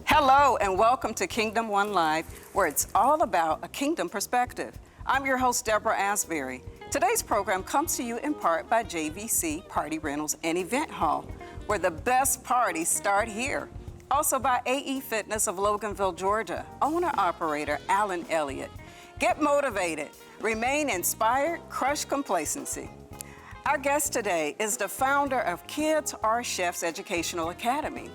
Hello and welcome to Kingdom One Live, where it's all about a kingdom perspective. I'm your host, Deborah Asbury. Today's program comes to you in part by JVC Party Rentals and Event Hall, where the best parties start here. Also by AE Fitness of Loganville, Georgia, owner-operator Alan Elliott. Get motivated, remain inspired, crush complacency. Our guest today is the founder of Kids Are Chefs Educational Academy,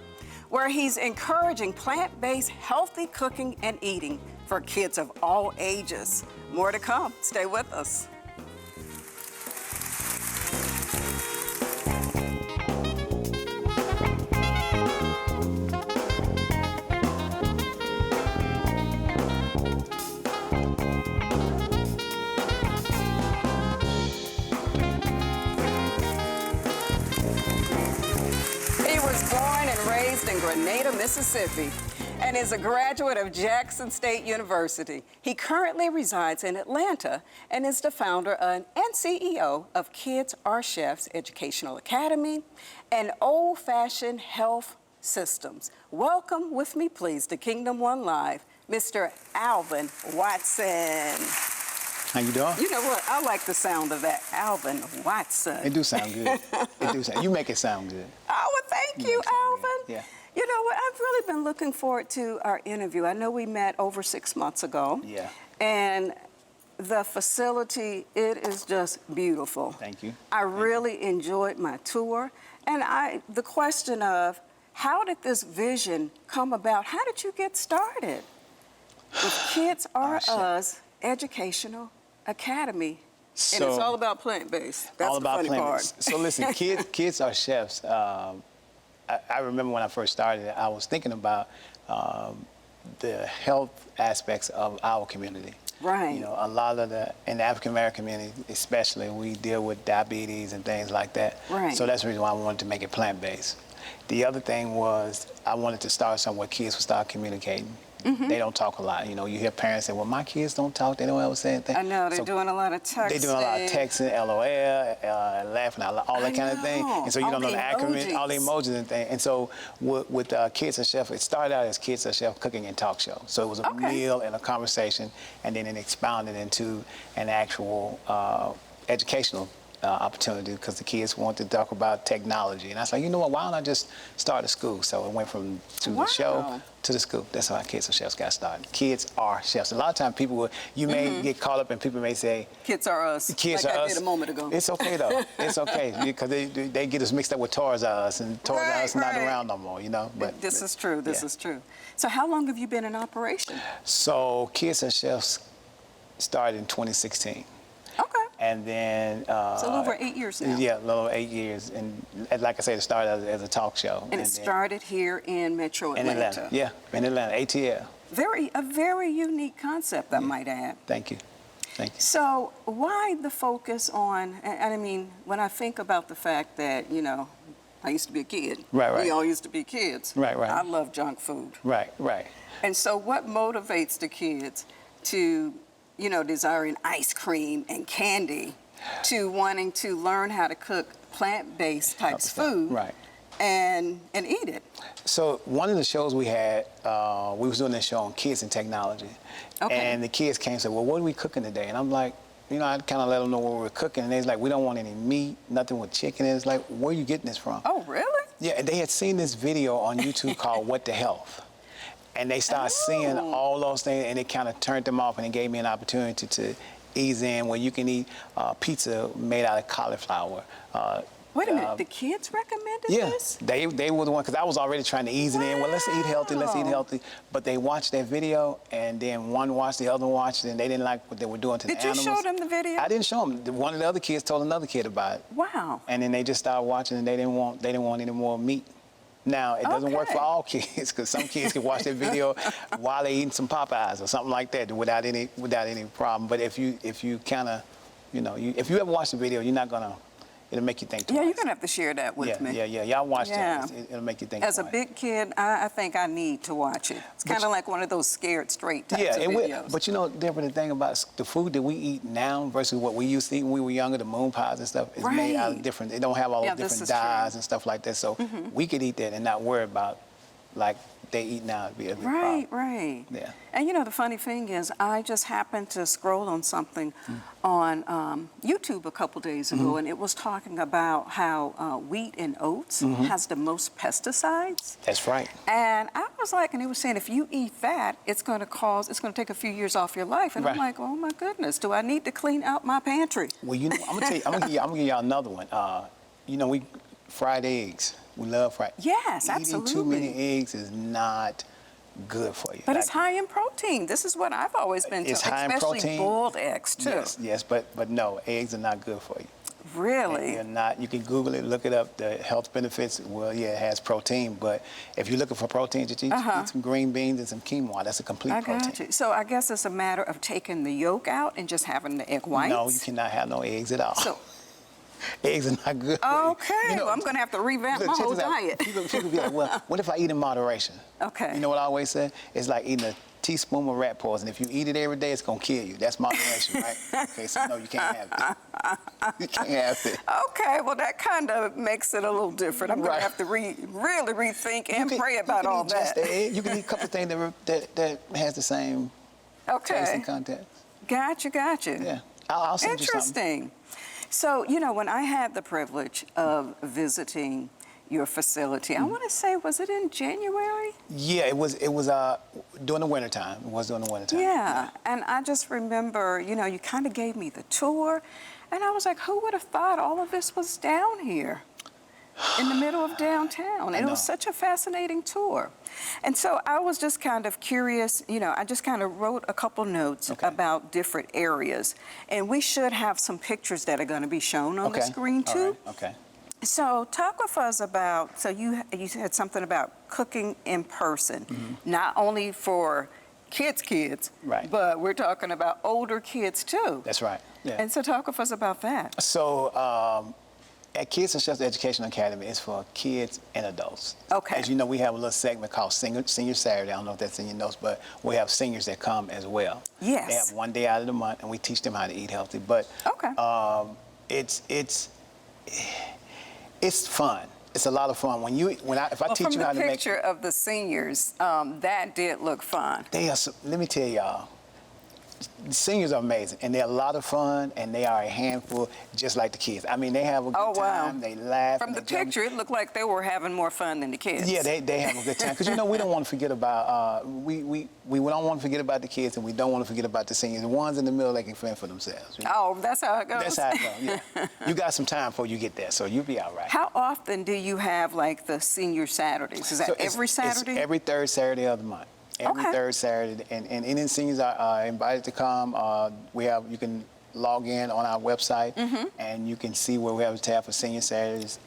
where he's encouraging plant-based healthy cooking and eating for kids of all ages. More to come. Stay with us. In Grenada, Mississippi, and is a graduate of Jackson State University. He currently resides in Atlanta and is the founder and CEO of Kids Are Chefs Educational Academy and Old Fashioned Health Systems. Welcome with me, please, to Kingdom One Live, Mr. Alvin Watson. How you doing? You know what? I like the sound of that, Alvin Watson. It do sound good. It do sound. You make it sound good. Oh, well, thank you, Alvin. Yeah. You know what? I've really been looking forward to our interview. I know we met over 6 months ago. Yeah. And the facility, it is just beautiful. Thank you. I really enjoyed my tour. And the question of, how did this vision come about? How did you get started with Kids Are Us Educational Academy? And it's all about plant-based. That's all about the funny part. So listen, kids are chefs. I remember when I first started, I was thinking about the health aspects of our community. Right. You know, a lot of in the African American community, especially, we deal with diabetes and things like that. Right. So that's the reason why I wanted to make it plant-based. The other thing was I wanted to start somewhere where kids would start communicating. Mm-hmm. They don't talk a lot. You know, you hear parents say, well, my kids don't talk. They don't ever say anything. I know. They're doing a lot of texting. They're doing a lot of texting, LOL, laughing, all that kind of thing. And so you don't know the acronyms, all the emojis and things. And so with Kids Are Chef, it started out as Kids Are Chef Cooking and Talk Show. So it was a meal and a conversation, and then it expounded into an actual educational opportunity because the kids wanted to talk about technology. And I was like, you know what, why don't I just start a school? So it went from the show to the school. That's how Kids Are Chefs got started. Kids Are Chefs. A lot of times people you may get caught up and people may say, Kids Are Us. Kids like Are I Us. did a moment ago. It's okay though. It's okay because they get us mixed up with Toys R Us, and Toys R Us is not around no more, you know. But this is true. This is true. So how long have you been in operation? So Kids Are Chefs started in 2016. Okay. And then... so a little over 8 years now. Yeah, a little over 8 years. And like I said, it started as a talk show. And it started here in Metro Atlanta. In Atlanta, yeah, in Atlanta, ATL. A very unique concept, I might add. Thank you. Thank you. So why the focus on, and I mean, when I think about the fact that, you know, I used to be a kid. Right. We all used to be kids. Right. I love junk food. Right. And so what motivates the kids to, you know, desiring ice cream and candy to wanting to learn how to cook plant-based types of food and eat it? So one of the shows we had, we was doing this show on kids and technology. And the kids came and said, well, what are we cooking today? And I'm like, you know, I kind of let them know what we were cooking. And they was like, we don't want any meat, nothing with chicken. And it's like, where are you getting this from? Oh, really? Yeah, and they had seen this video on YouTube called What the Health. And they started seeing all those things, and it kind of turned them off, and it gave me an opportunity to ease in where you can eat pizza made out of cauliflower. Wait a minute, the kids recommended this? Yeah, they were the one, because I was already trying to ease it in. Well, let's eat healthy, But they watched that video, and then one watched, the other watched, and they didn't like what they were doing to the animals. Did you show them the video? I didn't show them. One of the other kids told another kid about it. Wow. And then they just started watching, and they didn't want any more meat. Now, it doesn't work for all kids, because some kids can watch that video while they're eating some Popeyes or something like that without any problem. But if you kind of, you know, if you ever watch the video, you're not going to, it'll make you think twice. Yeah, you're going to have to share that with me. Yeah. Y'all watch that. It'll make you think As twice. a big kid, I think I need to watch it. It's kind of like one of those scared straight types of videos. But you know, Deborah, the thing about the food that we eat now versus what we used to eat when we were younger, the moon pies and stuff, is made out of different, they don't have all the different dyes and stuff like that. So we could eat that and not worry about like they eat now, it'd be a big Right, problem. right. Yeah. And you know, the funny thing is, I just happened to scroll on something on YouTube a couple days ago, and it was talking about how wheat and oats has the most pesticides. That's right. And I was like, and it was saying, if you eat that, it's going to take a few years off your life. And I'm Right. like, oh my goodness, do I need to clean out my pantry? Well, you know, I'm gonna give y'all another one. You know, we fried eggs. We love fried. Yes, Eating absolutely. too many eggs is not good for you. But it's high in protein. This is what I've always been It's told, high in especially protein. boiled eggs too. Yes, yes, but no, eggs are not good for you. Really? They're not. You can Google it, look it up. The health benefits. Well, yeah, it has protein, but if you're looking for protein, just eat some green beans and some quinoa. That's a complete I protein. got you. So I guess it's a matter of taking the yolk out and just having the egg whites? No, you cannot have no eggs at all. So, eggs are not good. for you. okay, You know, well, I'm going to have to revamp look, my check whole this out. diet. People be like, well, what if I eat in moderation? Okay. You know what I always say? It's like eating a teaspoon of rat poison. If you eat it every day, it's going to kill you. That's moderation, right? Okay, so no, you can't have it. You can't have it. Okay, well, that kind of makes it a little different. I'm going Right. to have to really rethink and pray about all You can eat just that. the egg. You can eat a couple of things that has the same taste Okay, and content. gotcha. Yeah. I'll send you something. Interesting. So, you know, when I had the privilege of visiting your facility, I want to say, was it in January? Yeah, it was during the wintertime. It was during the wintertime. Yeah, and I just remember, you know, you kind of gave me the tour, and I was like, who would have thought all of this was down here in the middle of downtown? And it was such a fascinating tour. And so I was just kind of curious, you know, I just kind of wrote a couple notes about different areas, and we should have some pictures that are going to be shown on the screen too. All right. Okay. So talk with us about, so you said something about cooking in person, not only for kids, Right. but we're talking about older kids too. That's right. Yeah. And so talk with us about that. So at Kids and Chefs Education Academy, it's for kids and adults. Okay. As you know, we have a little segment called Senior Saturday. I don't know if that's in your notes, but we have seniors that come as well. Yes. They have one day out of the month, and we teach them how to eat healthy. But it's fun. It's a lot of fun. If I teach you how to make. From the picture of the seniors, that did look fun. They are. Let me tell y'all. The seniors are amazing, and they're a lot of fun, and they are a handful, just like the kids. I mean, they have a good time. They laugh. From the picture, it looked like they were having more fun than the kids. Yeah, they have a good time. Because, you know, we don't want to forget about, we don't want to forget about the kids, and we don't want to forget about the seniors. The ones in the middle, they can fend for themselves. You know? Oh, that's how it goes? That's how it goes, yeah. You got some time before you get there, so you'll be all right. How often do you have, like, the senior Saturdays? Is that every Saturday? It's every third Saturday of the month. Every third Saturday, and any seniors are invited to come. You can log in on our website, and you can see where we have a tab for Senior Saturdays.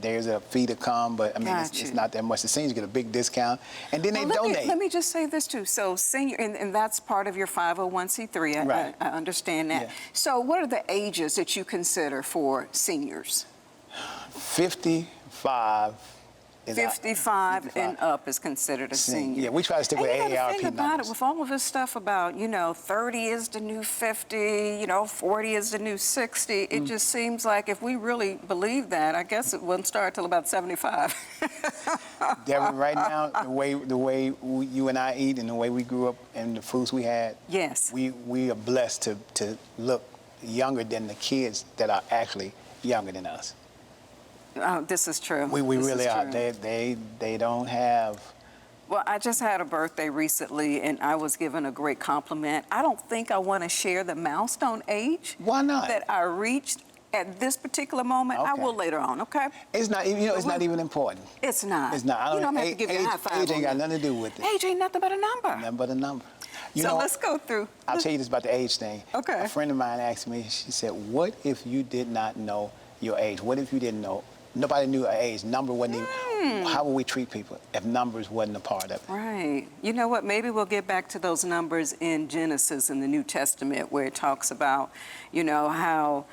There's a fee to come, but I mean, it's not that much. The seniors get a big discount, and then they donate. Let me just say this too. So senior, and that's part of your 501c3. Right. I understand that. Yeah. So what are the ages that you consider for seniors? 55. 55 and up is considered a senior. Yeah, we try to stick with AARP AARP the thing about numbers. it, with all of this stuff about, you know, 30 is the new 50, you know, 40 is the new 60, it just seems like if we really believe that, I guess it wouldn't start till about 75. Deborah, right now, the way you and I eat and the way we grew up and the foods we had, Yes. we are blessed to look younger than the kids that are actually younger than us. Oh, this is true. We This really is are. true. They don't have. Well, I just had a birthday recently, and I was given a great compliment. I don't think I want to share the milestone age. Why not? That I reached at this particular moment. I Okay. will later on, okay? It's not. You know, it's not even important. It's not. It's not. You don't have to give you a high five Age ain't on got that. nothing to do with it. Age ain't nothing but a number. Nothing but a number. You So know, let's go through. I'll tell you this about the age thing. Okay. A friend of mine asked me. She said, "What if you did not know your age? What if you didn't know?" Nobody knew our age. Number wasn't even. How would we treat people if numbers wasn't a part of it? Right. You know what? Maybe we'll get back to those numbers in Genesis in the New Testament where it talks about, you know, how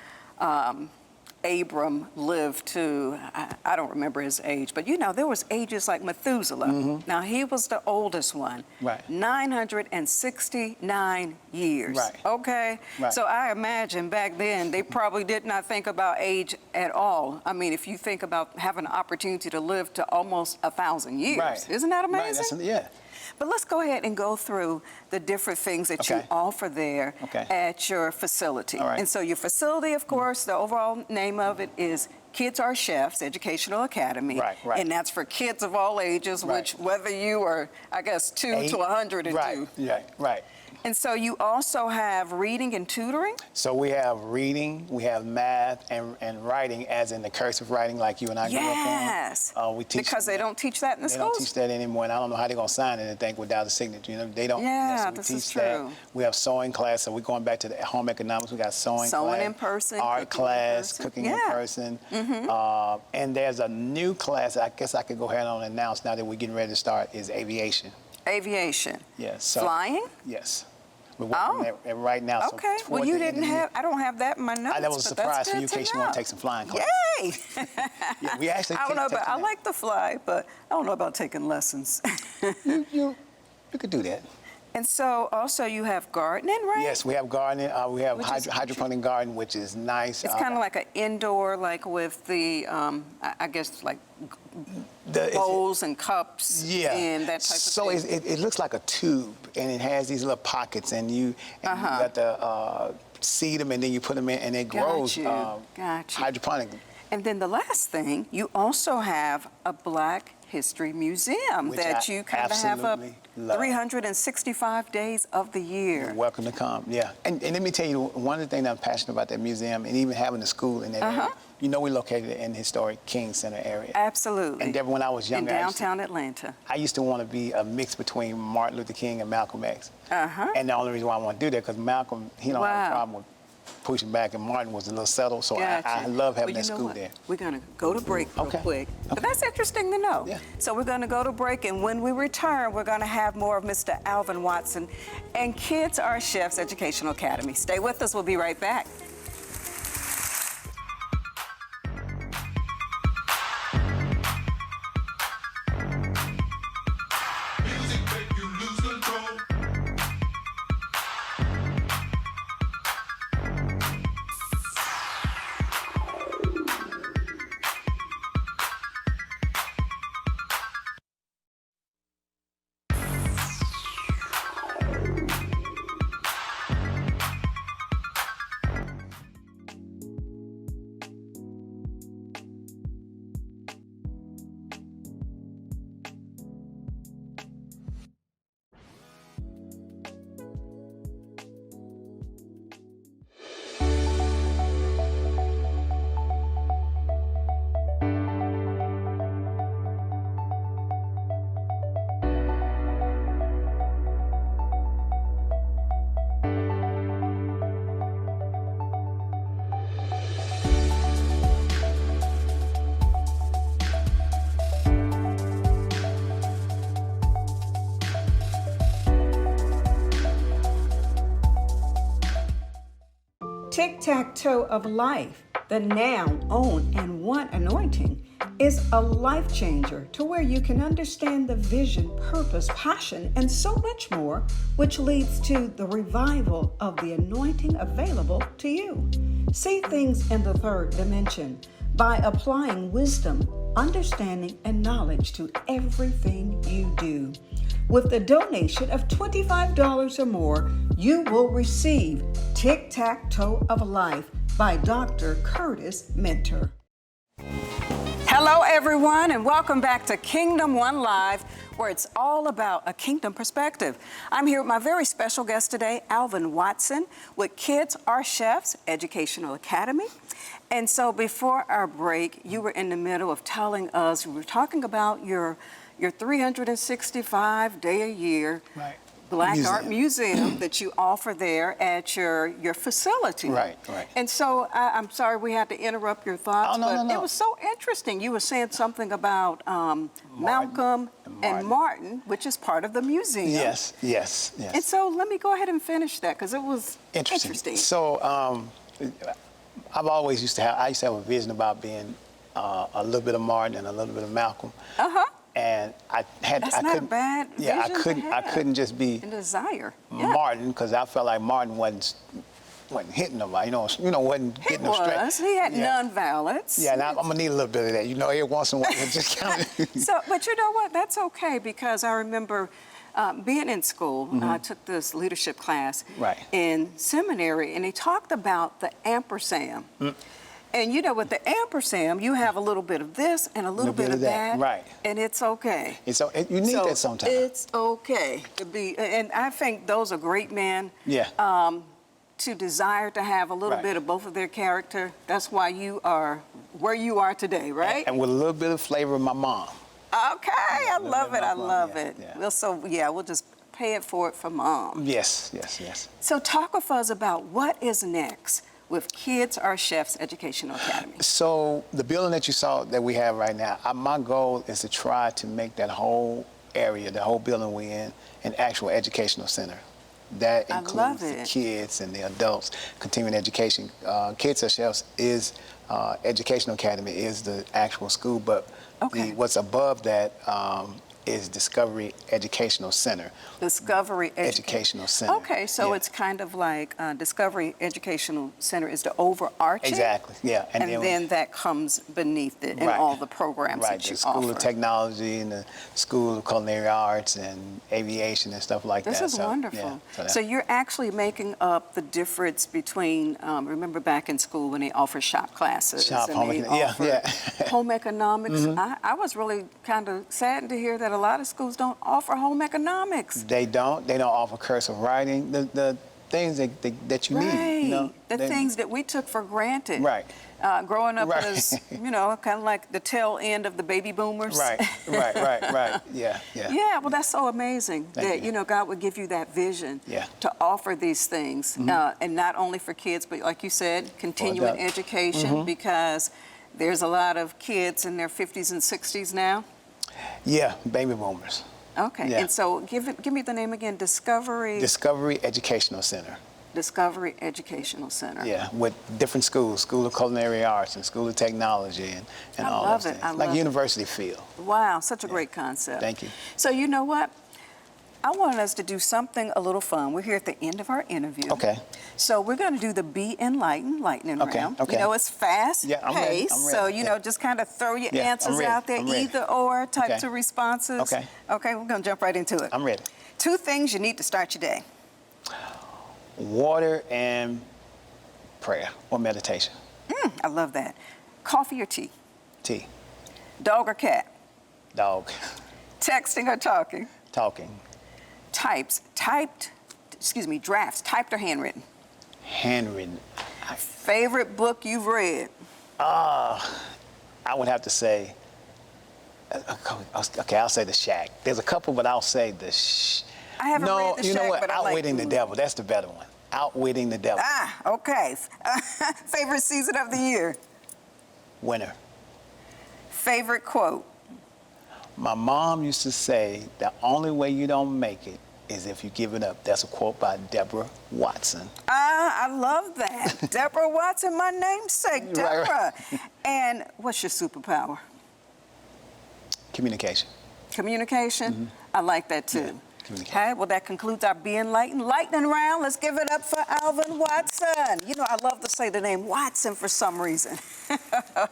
Abram lived to, I don't remember his age, but you know, there was ages like Methuselah. Now, he was the oldest one. Right. 969 years. Right. Okay? Right. So I imagine back then, they probably did not think about age at all. I mean, if you think about having an opportunity to live to almost 1,000 years. Right. Isn't that amazing? Right. Yeah. But let's go ahead and go through the different things that you offer there at your facility. All right. And so your facility, of course, the overall name of it is Kids Are Chefs Educational Academy. Right, right. And that's for kids of all ages, Right. which whether you are, I guess, 2 to 102. Right, right. And so you also have reading and tutoring? So we have reading, we have math, and writing, as in the cursive writing like you and I grew up on. Yes. We teach because they don't teach that in the They schools? don't teach that anymore, and I don't know how they're going to sign anything without a signature. You know, they don't. Yeah, so we this teach is that. true. We have sewing class, so we're going back to the home economics. We got sewing class. In person, art cooking class, in person. cooking in person. And there's a new class, I guess I could go ahead and announce now that we're getting ready to start, is aviation. Aviation. Yes. So, flying? Yes. We're working at right now. Okay. So well, you didn't have, I don't have that in my notes. That was a surprise for you in case you want to take some flying class. Yay! Yeah, we actually I don't know about, I that. like to fly, but I don't know about taking lessons. You could do that. And so also you have gardening, right? Yes, we have gardening. We have hydroponic garden, which is nice. It's kind of like an indoor, like with the, I guess, like bowls and cups and that type of thing. So it looks like a tube, and it has these little pockets, and you got to seed them, and then you put them in, and it grows hydroponic. And then the last thing, you also have a Black History Museum that you kind of have up 365 days of the year. You're welcome to come, yeah. And let me tell you, one of the things I'm passionate about that museum, and even having a school in that area, you know we're located in the historic King Center area. Absolutely. And when I was younger, in downtown Atlanta. I used to want to be a mix between Martin Luther King and Malcolm X. And the only reason why I want to do that, because Malcolm, he don't have a problem with pushing back, and Martin was a little settled, so I love having that school there. We're going to go to break real quick. But that's interesting to know. Yeah. So we're going to go to break, and when we return, we're going to have more of Mr. Alvin Watson and Kids Are Chefs Educational Academy. Stay with us. We'll be right back. Tic-tac-toe of life, the noun, own, and one anointing, is a life changer to where you can understand the vision, purpose, passion, and so much more, which leads to the revival of the anointing available to you. See things in the third dimension by applying wisdom, understanding, and knowledge to everything you do. With a donation of $25 or more, you will receive Tic-Tac-Toe of Life by Dr. Curtis Mentor. Hello, everyone, and welcome back to Kingdom One Live, where it's all about a kingdom perspective. I'm here with my very special guest today, Alvin Watson, with Kids Are Chefs Educational Academy. And so before our break, you were in the middle of telling us, we were talking about your 365-day-a-year Black Art Museum that you offer there at your facility. Right. And so I'm sorry we had to interrupt your thoughts, No. It was so interesting. You were saying something about Malcolm and Martin, which is part of the museum. Yes. And so let me go ahead and finish that, because it was interesting. So I've always I used to have a vision about being a little bit of Martin and a little bit of Malcolm. And That's not a bad vision I couldn't just be a desire. Martin, because I felt like Martin wasn't hitting nobody, wasn't getting them straight. He had non-violence. Yeah, and I'm gonna need a little bit of that, every once in a while, just kind of. But you know what? That's okay, because I remember being in school. I took this leadership class in seminary, and they talked about the ampersand. And with the ampersand, you have a little bit of this and a little bit of that, right? And it's okay. You need that sometimes. It's okay to be, and I think those are great men. Yeah. To desire to have a little bit of both of their character. That's why you are where you are today, right? And with a little bit of flavor of my mom. Okay, I love it. I love it. We'll just pay it forward for mom. Yes. So talk with us about what is next with Kids Are Chefs Educational Academy. So the building that you saw that we have right now, my goal is to try to make that whole area, the whole building we're in, an actual educational center. That includes the kids and the adults, continuing education. Kids Are Chefs is Educational Academy is the actual school, but what's above that is Discovery Educational Center. Discovery Educational Center. Okay, so it's kind of like Discovery Educational Center is the overarching. Exactly, yeah. And then that comes beneath it and all the programs that you offer. The School of Technology and the School of Culinary Arts and Aviation and stuff like that. This is wonderful. So you're actually making up the difference between, remember back in school when they offer shop classes. Home economics. I was really kind of saddened to hear that a lot of schools don't offer home economics. They don't offer cursive writing, the things that you need. The things that we took for granted. Right. Growing up as, kind of like the tail end of the baby boomers. Right. Yeah. Yeah, well, that's so amazing that, God would give you that vision to offer these things. And not only for kids, but like you said, continuing education, because there's a lot of kids in their 50s and 60s now. Yeah, baby boomers. Okay, and so give me the name again, Discovery Educational Center. Discovery Educational Center. Yeah, with different schools, School of Culinary Arts and School of Technology and all those things. Like university feel. Wow, such a great concept. Thank you. So you know what? I wanted us to do something a little fun. We're here at the end of our interview. Okay. So we're going to do the Be Enlightened lightning round. Okay. It's fast paced. I'm ready. So, just kind of throw your answers out there, either or types of responses. Okay. Okay, we're going to jump right into it. I'm ready. 2 things you need to start your day. Water and prayer or meditation. I love that. Coffee or tea? Tea. Dog or cat? Dog. Texting or talking? Talking. Drafts, typed or handwritten? Handwritten. Favorite book you've read? I would have to say, I'll say The Shack. There's a couple, but I'll say I haven't read The Shack, you know what? but Outwitting the Devil. That's the better one. Outwitting the Devil. Okay. Favorite season of the year? Winter. Favorite quote? My mom used to say, the only way you don't make it is if you give it up. That's a quote by Deborah Watson. I love that. Deborah Watson, my namesake, Deborah. Right. And what's your superpower? Communication. Communication? I like that too. Yeah. Okay, well, that concludes our Be Enlightened lightning round. Let's give it up for Alvin Watson. I love to say the name Watson for some reason.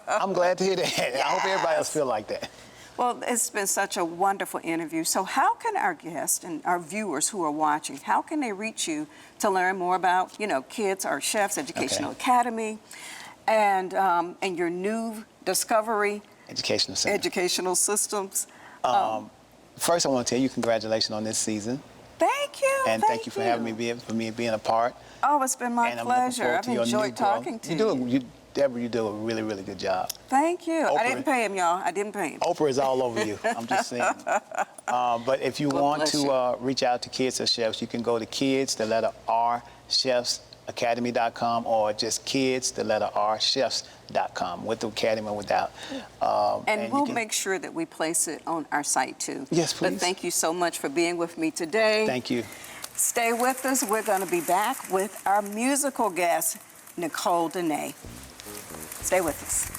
I'm glad to hear that. Yes. I hope everybody else feel like that. Well, it's been such a wonderful interview. So how can our guests and our viewers who are watching, how can they reach you to learn more about, Kids Are Chefs Educational Academy and your new Discovery Educational Systems? First, I want to tell you congratulations on this season. Thank you. And thank you for having me, being a part. Oh, it's been my pleasure. I've enjoyed talking to you. Deborah, you do a really, really good job. Thank you. I didn't pay him, y'all. I didn't pay him. Oprah is all over you. I'm just saying. But if you want to reach out to Kids Are Chefs, you can go to kids, the letter R, chefsacademy.com, or just kids, the letter R, chefs.com, with the academy or without. And we'll make sure that we place it on our site, too. Yes, please. But thank you so much for being with me today. Thank you. Stay with us. We're going to be back with our musical guest, Nicole Denae. Stay with us.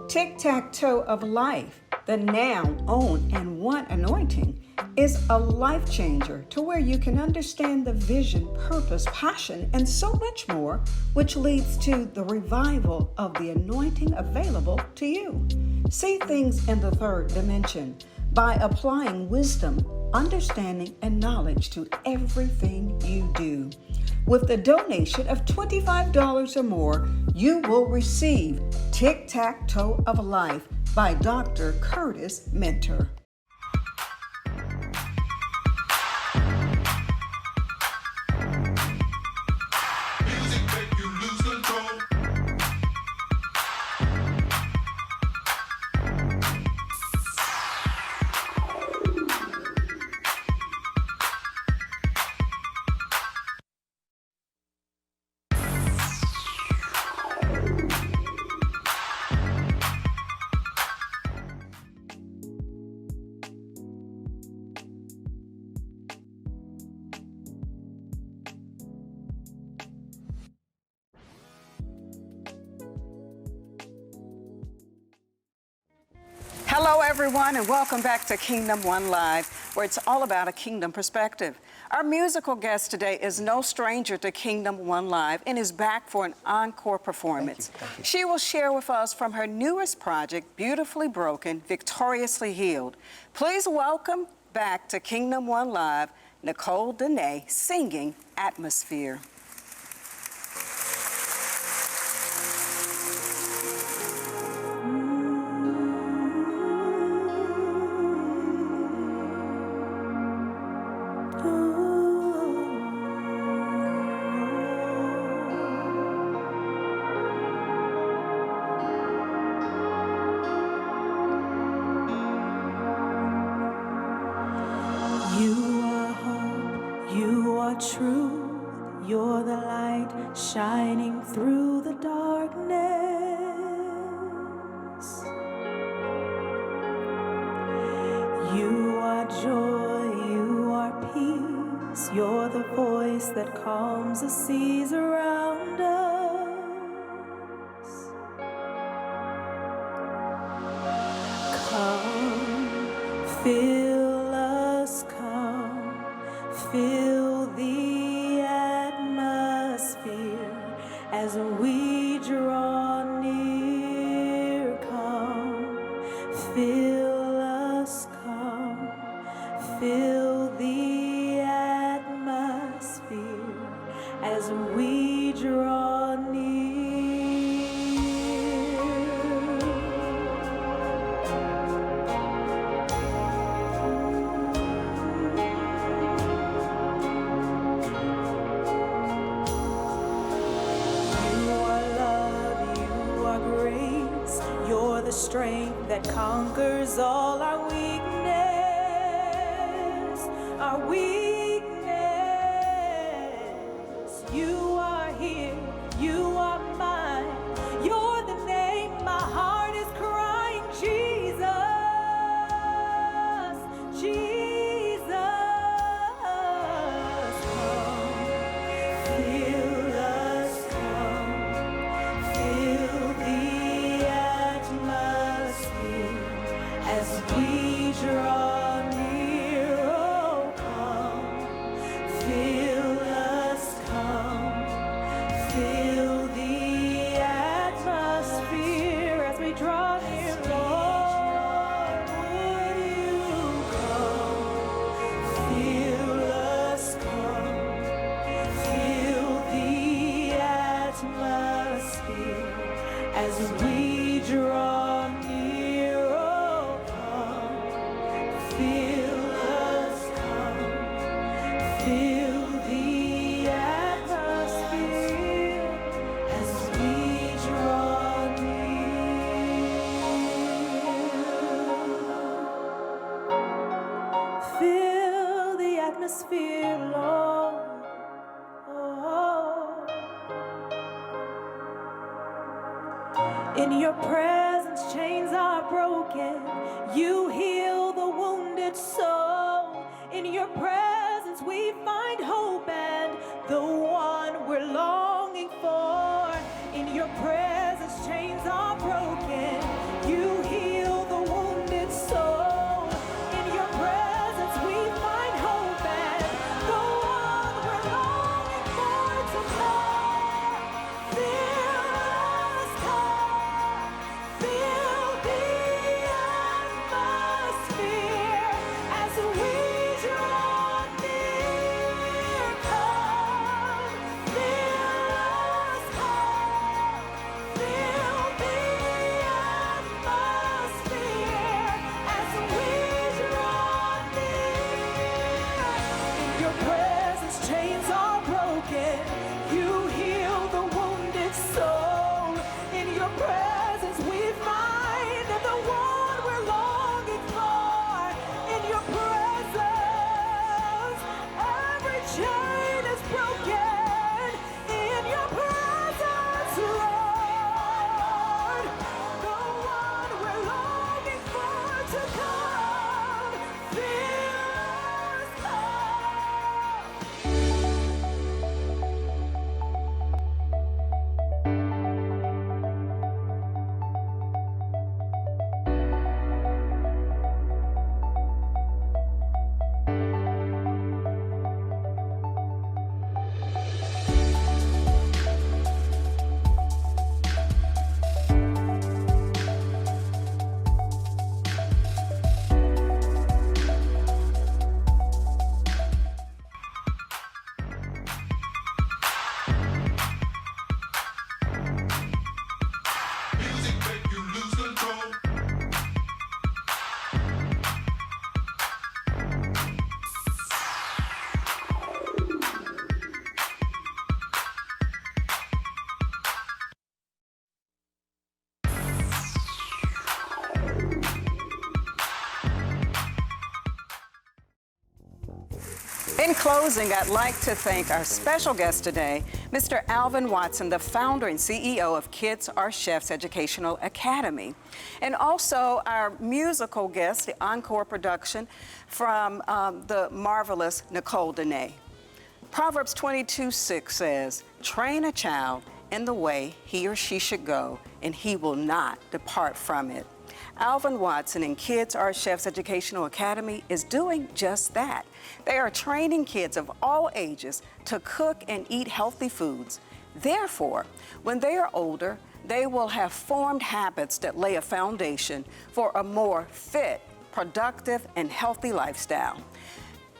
Tic-tac-toe of life, the noun, own, and want anointing, is a life changer to where you can understand the vision, purpose, passion, and so much more, which leads to the revival of the anointing available to you. See things in the third dimension by applying wisdom, understanding, and knowledge to everything you do. With the donation of $25 or more, you will receive Tic-Tac-Toe of Life by Dr. Curtis Mentor. Hello, everyone, and welcome back to Kingdom One Live, where it's all about a kingdom perspective. Our musical guest today is no stranger to Kingdom One Live and is back for an encore performance. Thank you. She will share with us from her newest project, Beautifully Broken, Victoriously Healed. Please welcome back to Kingdom One Live, Nicole Denae singing Atmosphere. You're the light shining through the darkness. You are joy, you are peace. You're the voice that calms the seas around us. Come, fill us, come, fill the atmosphere as we draw near. Come, fill us, come, fill the atmosphere as we draw near. The strength that conquers all our weakness, our weakness. You are here, you are mine. You're the name my heart is crying, Jesus, Jesus. Come, fill us, come, fill the as we draw near. Oh, come, fill us, come, fill atmosphere, Lord. Oh. In your presence, chains are broken. You heal the wounded soul. In your presence, we find hope and the one we're longing for. In your presence, chains are broken. You heal the wounded soul. In your presence, we find hope and the one we're longing for to come. Fill us, come. Fill the atmosphere as we draw near. Come, fill us, come. Fill the atmosphere as we draw near. In your presence, chains are broken. You heal the wounded soul. In your presence, we find the one we're longing for. In your presence, every chain is broken. In your presence, Lord, the one we're longing for to come. Fill us, come. Music make you lose control. In closing, I'd like to thank our special guest today, Mr. Alvin Watson, the founder and CEO of Kids Are Chefs Educational Academy, and also our musical guest, the encore production from the marvelous Nicole Denae. Proverbs 22:6 says, "Train a child in the way he or she should go, and he will not depart from it." Alvin Watson and Kids Are Chefs Educational Academy is doing just that. They are training kids of all ages to cook and eat healthy foods. Therefore, when they are older, they will have formed habits that lay a foundation for a more fit, productive, and healthy lifestyle.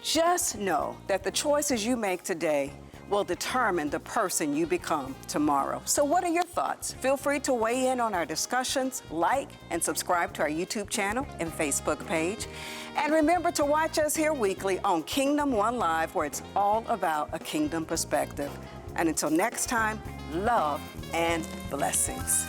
Just know that the choices you make today will determine the person you become tomorrow. So what are your thoughts? Feel free to weigh in on our discussions, like and subscribe to our YouTube channel and Facebook page. And remember to watch us here weekly on Kingdom One Live, where it's all about a kingdom perspective. And until next time, love and blessings.